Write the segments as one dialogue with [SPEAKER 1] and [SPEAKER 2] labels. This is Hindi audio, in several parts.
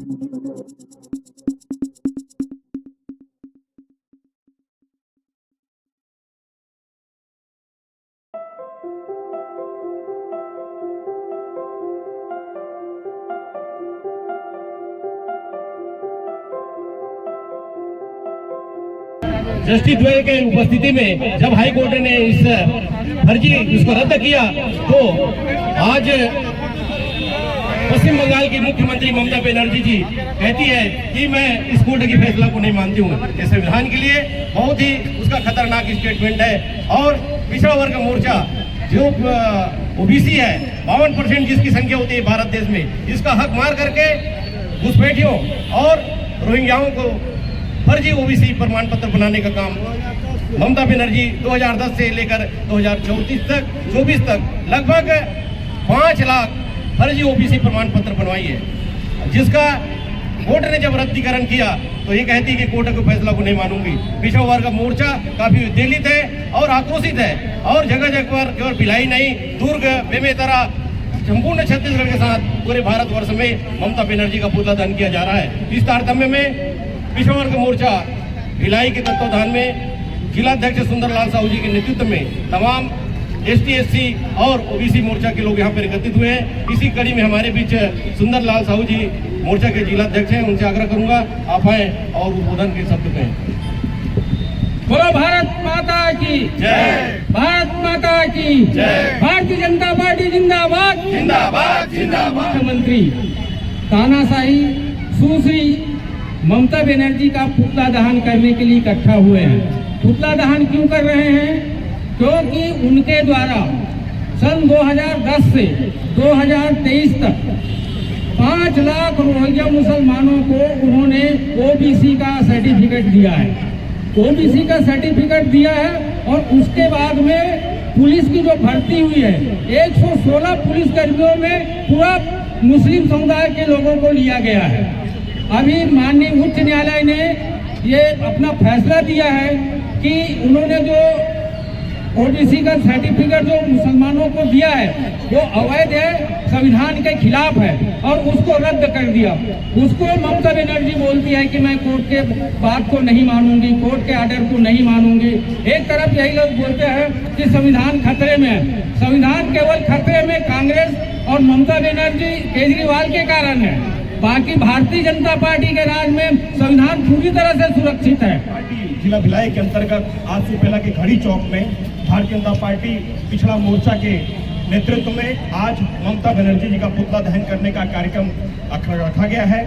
[SPEAKER 1] जस्टिस द्वय के उपस्थिति में जब हाई कोर्ट ने इस फर्जी इसको रद्द किया तो आज पश्चिम बंगाल की मुख्यमंत्री ममता बनर्जी जी कहती है कि मैं इस कोर्ट की फैसला को नहीं मानती हूँ। ये संविधान के लिए बहुत ही उसका खतरनाक स्टेटमेंट है। और पिछड़ा वर्ग मोर्चा जो ओबीसी है 52% जिसकी संख्या होती है भारत देश में, इसका हक मार करके घुसपैठियों और रोहिंग्याओं को फर्जी ओबीसी प्रमाण पत्र बनाने का काम ममता बनर्जी 2010 से लेकर 2024 तक लगभग 5 लाख फर्जी ओबीसी प्रमाण पत्र बनवाई है, जिसका कोर्ट ने जब रद्दीकरण किया तो ये कहती है कि कोर्ट के फैसला को नहीं मानूंगी। पिछड़ा वर्ग मोर्चा काफी उद्वेलित है और आक्रोशित है और जगह जगह पर केवल भिलाई नहीं, दुर्ग, बेमेतरा, संपूर्ण छत्तीसगढ़ के साथ पूरे भारतवर्ष में ममता बनर्जी का पुतला दहन किया जा रहा है। इस तारतम्य में पिछड़ा वर्ग मोर्चा भिलाई के तत्वाधान में जिलाध्यक्ष सुंदरलाल साहू जी के नेतृत्व में तमाम ST SC और OBC मोर्चा के लोग यहाँ पर एकत्रित हुए हैं। इसी कड़ी में हमारे बीच सुंदरलाल साहू जी मोर्चा के जिलाध्यक्ष हैं, उनसे आग्रह करूंगा आप आए और उद्बोधन के शब्द कहें।
[SPEAKER 2] बोलो भारत माता की जय, भारत माता की जय, भारतीय जनता पार्टी जिंदाबाद जिंदाबाद जिंदाबाद। मुख्यमंत्री तानाशाही सुश्री ममता बनर्जी का पुतला दहन करने के लिए इकट्ठा हुए हैं। पुतला दहन क्यों कर रहे हैं? क्योंकि उनके द्वारा सन 2010 से 2023 तक 5 लाख रोहिंग्या मुसलमानों को उन्होंने OBC का सर्टिफिकेट दिया है। OBC का सर्टिफिकेट दिया है और उसके बाद में पुलिस की जो भर्ती हुई है 116 पुलिसकर्मियों में पूरा मुस्लिम समुदाय के लोगों को लिया गया है। अभी माननीय उच्च न्यायालय ने ये अपना फैसला दिया है कि उन्होंने जो OBC का सर्टिफिकेट जो मुसलमानों को दिया है वो अवैध है, संविधान के खिलाफ है और उसको रद्द कर दिया। उसको ममता बनर्जी बोलती है कि मैं कोर्ट के बात को नहीं मानूंगी, कोर्ट के आर्डर को नहीं मानूंगी। एक तरफ यही लोग बोलते हैं कि संविधान खतरे में है। संविधान केवल खतरे में कांग्रेस और ममता बनर्जी केजरीवाल के कारण है, बाकी भारतीय जनता पार्टी के राज में संविधान पूरी तरह से सुरक्षित है।
[SPEAKER 3] जिला भिलाई के अंतर्गत आज से पहला के घड़ी चौक में भारतीय जनता पार्टी पिछड़ा मोर्चा के नेतृत्व में आज ममता बनर्जी जी का पुतला दहन करने का कार्यक्रम रखा गया है।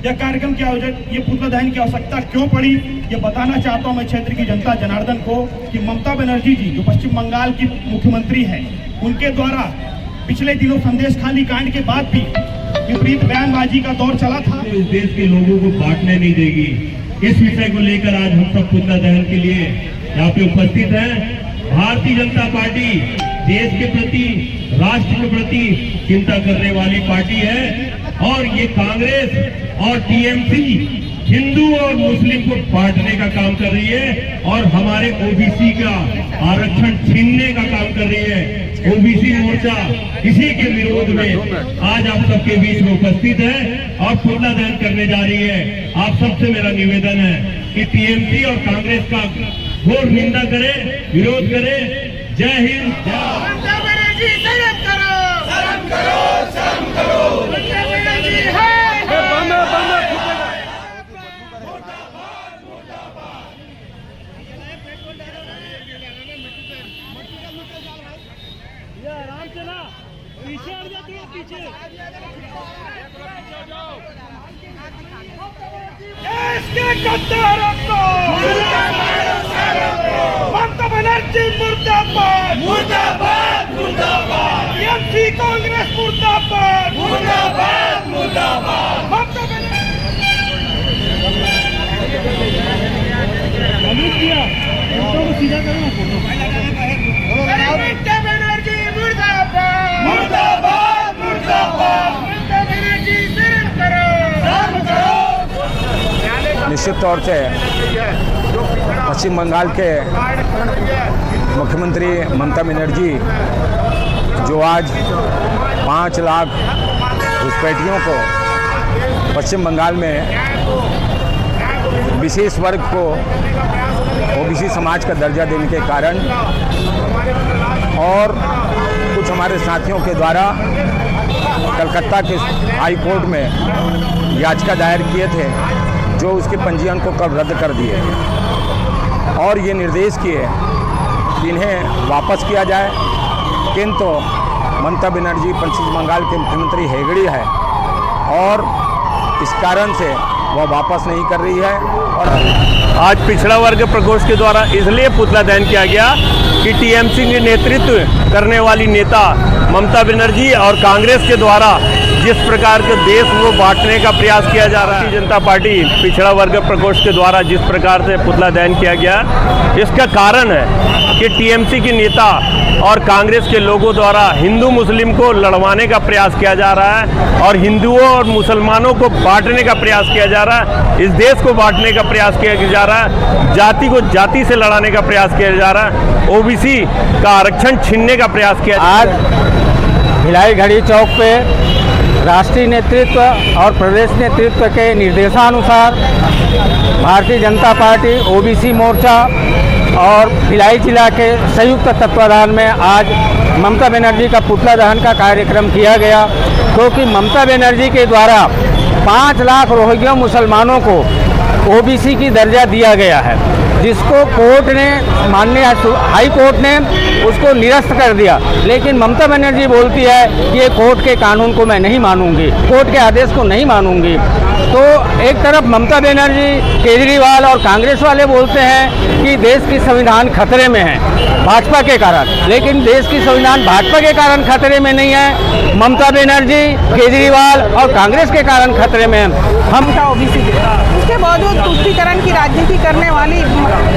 [SPEAKER 3] यह कार्यक्रम के आयोजन, ये पुतला दहन की आवश्यकता क्यों पड़ी, ये बताना चाहता हूं मैं क्षेत्र की जनता जनार्दन को कि ममता बनर्जी जी जो पश्चिम बंगाल की मुख्यमंत्री है, उनके द्वारा पिछले दिनों संदेश खाली कांड के बाद भी विपरीत बयानबाजी का दौर चला था।
[SPEAKER 4] इस देश के लोगों को बांटने नहीं देगी। इस विषय को लेकर आज हम सब पुतला दहन के लिए यहाँ पे उपस्थित हैं। भारतीय जनता पार्टी देश के प्रति, राष्ट्र के प्रति चिंता करने वाली पार्टी है और ये कांग्रेस और TMC हिंदू और मुस्लिम को बांटने का काम कर रही है और हमारे OBC का आरक्षण छीनने का काम कर रही है। OBC मोर्चा इसी के विरोध में आज आप सबके बीच में उपस्थित है और पुतला दहन करने जा रही है। आप सबसे मेरा निवेदन है कि TMC और कांग्रेस का घोर निंदा करे, विरोध करे। जय हिंद।
[SPEAKER 5] ममता बनर्जी शर्म करो, शर्म करो, शर्म करो। ममता बनर्जी है। आराम से ना, पीछे हट जाती है, पीछे। देश के गद्दारों को ममता बनर्जी मुर्दाबाद, मुर्दाबाद, मुर्दाबाद। TMC कांग्रेस मुर्दाबाद, मुर्दाबाद, मुर्दाबाद। ममता सीधा करो ना फोटो। ममता बनर्जी मुर्दाबाद, मुर्दाबाद, मुर्दाबाद। ममता बनर्जी शर्म करो, शर्म करो।
[SPEAKER 6] निश्चित तौर से पश्चिम बंगाल के मुख्यमंत्री ममता बनर्जी जो आज 5 लाख घुसपैठियों को पश्चिम बंगाल में विशेष वर्ग को ओबीसी समाज का दर्जा देने के कारण और कुछ हमारे साथियों के द्वारा कलकत्ता के हाई कोर्ट में याचिका दायर किए थे, जो उसके पंजीयन को कब रद्द कर दिए और ये निर्देश किए कि इन्हें वापस किया जाए, किंतु ममता बनर्जी पश्चिम बंगाल के मुख्यमंत्री हेगड़े है और इस कारण से वह वापस नहीं कर रही है। और
[SPEAKER 4] आज पिछड़ा वर्ग प्रकोष्ठ के द्वारा इसलिए पुतला दहन किया गया कि टीएमसी के नेतृत्व करने वाली नेता ममता बनर्जी और कांग्रेस के द्वारा जिस प्रकार के देश को बांटने का प्रयास किया जा रहा है, भारतीय जनता पार्टी पिछड़ा वर्ग प्रकोष्ठ के द्वारा जिस प्रकार से पुतला दहन किया गया, इसका कारण है कि टीएमसी के नेता और कांग्रेस के लोगों द्वारा हिंदू मुस्लिम को लड़वाने का प्रयास किया जा रहा है और हिंदुओं और मुसलमानों को बांटने का प्रयास किया जा रहा है, इस देश को बांटने का प्रयास किया जा रहा है, जाति को जाति से लड़ाने का प्रयास किया जा रहा है, ओबीसी का आरक्षण छीनने का प्रयास किया।
[SPEAKER 2] आज भिलाई घड़ी चौक पे राष्ट्रीय नेतृत्व और प्रदेश नेतृत्व के निर्देशानुसार भारतीय जनता पार्टी ओबीसी मोर्चा और भिलाई जिला के संयुक्त तत्वाधान में आज ममता बनर्जी का पुतला दहन का कार्यक्रम किया गया, क्योंकि ममता बनर्जी के द्वारा 5 लाख रोहिंग्या मुसलमानों को ओबीसी की दर्जा दिया गया है, जिसको कोर्ट ने माननीय हाई कोर्ट ने उसको निरस्त कर दिया। लेकिन ममता बनर्जी बोलती है कि ये कोर्ट के कानून को मैं नहीं मानूंगी, कोर्ट के आदेश को नहीं मानूंगी। तो एक तरफ ममता बनर्जी, केजरीवाल और कांग्रेस वाले बोलते हैं कि देश की संविधान खतरे में है भाजपा के कारण, लेकिन देश की संविधान भाजपा के कारण खतरे में नहीं है, ममता बनर्जी, केजरीवाल और कांग्रेस के कारण खतरे में है। हम
[SPEAKER 7] ओबीसी उसके बावजूद तुष्टीकरण की राजनीति करने वाली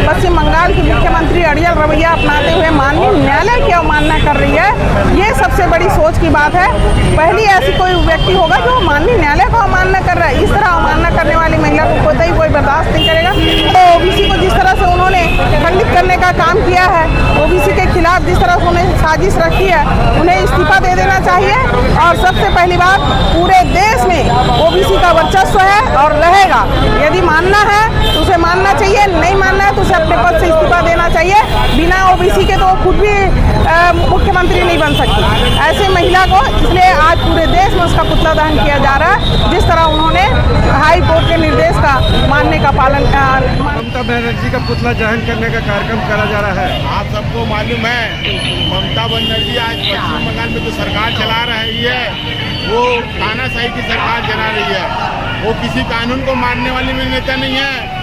[SPEAKER 7] पश्चिम बंगाल की मुख्यमंत्री अड़ियल रवैया अपनाते हुए माननीय न्यायालय की अवमानना कर रही है, ये सबसे बड़ी सोच की बात है। पहली ऐसी कोई व्यक्ति होगा जो माननीय न्यायालय को अवमानना कर रहा है। इस तरह अवमानना करने वाली महिला को कोई बर्दाश्त नहीं करेगा। तो ओबीसी को जिस तरह से उन्होंने खंडित करने का काम किया है, ओबीसी के खिलाफ जिस तरह से उन्हें साजिश रखी है, उन्हें इस्तीफा दे देना चाहिए। और सबसे पहली बात, पूरे देश में ओबीसी का वर्चस्व है और रहेगा। यदि मानना है तो उसे मानना चाहिए, नहीं मानना है तो उसे अपने पद से इस्तीफा देना चाहिए। बिना ओबीसी के तो खुद भी मुख्यमंत्री नहीं बन सकती ऐसे महिला को। इसलिए आज पूरे देश में उसका पुतला दहन किया जा रहा है, जिस तरह उन्होंने हाई कोर्ट के निर्देश का मानने का पालन।
[SPEAKER 3] ममता बनर्जी का पुतला दहन करने का कार्यक्रम करा जा रहा है।
[SPEAKER 8] आप सबको मालूम है ममता बनर्जी आज पश्चिम बंगाल में जो सरकार चला रही है वो तानाशाही की सरकार चला रही है। वो किसी कानून को मानने वाली नेता नहीं है।